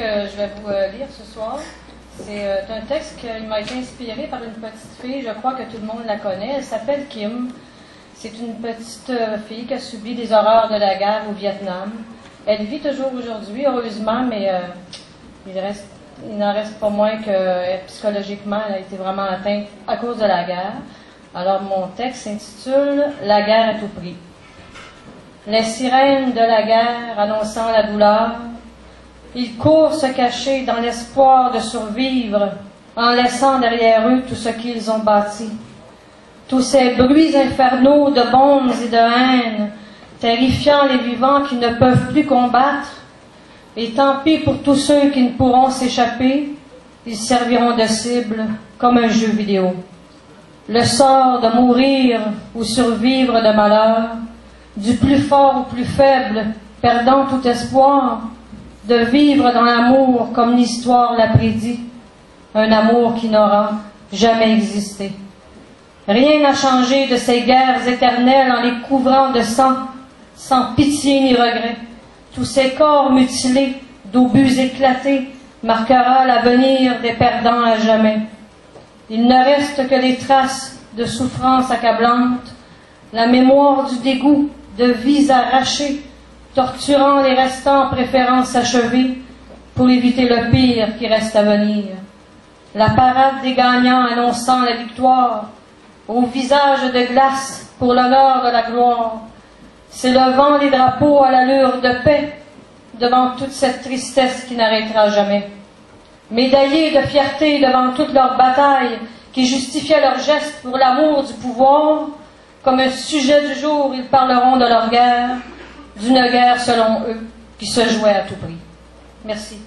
que je vais vous lire ce soir, c'est un texte qui m'a été inspiré par une petite fille, je crois que tout le monde la connaît, elle s'appelle Kim. C'est une petite fille qui a subi des horreurs de la guerre au Vietnam. Elle vit toujours aujourd'hui, heureusement, mais il n'en reste pas moins que psychologiquement, elle a été vraiment atteinte à cause de la guerre. Alors mon texte s'intitule « La guerre à tout prix ». Les sirènes de la guerre annonçant la douleur, ils courent se cacher dans l'espoir de survivre en laissant derrière eux tout ce qu'ils ont bâti. Tous ces bruits infernaux de bombes et de haine, terrifiant les vivants qui ne peuvent plus combattre, et tant pis pour tous ceux qui ne pourront s'échapper, ils serviront de cible comme un jeu vidéo. Le sort de mourir ou survivre de malheur, du plus fort au plus faible, perdant tout espoir, de vivre dans l'amour comme l'histoire l'a prédit, un amour qui n'aura jamais existé. Rien n'a changé de ces guerres éternelles en les couvrant de sang, sans pitié ni regret. Tous ces corps mutilés, d'obus éclatés, marquera l'avenir des perdants à jamais. Il ne reste que des traces de souffrances accablantes, la mémoire du dégoût, de vies arrachées, torturant les restants préférant s'achever pour éviter le pire qui reste à venir. La parade des gagnants annonçant la victoire, au visage de glace pour l'honneur de la gloire, s'élevant les drapeaux à l'allure de paix devant toute cette tristesse qui n'arrêtera jamais. Médaillés de fierté devant toutes leurs batailles qui justifiaient leurs gestes pour l'amour du pouvoir, comme un sujet du jour, ils parleront de leur guerre, d'une guerre selon eux, qui se jouait à tout prix. Merci.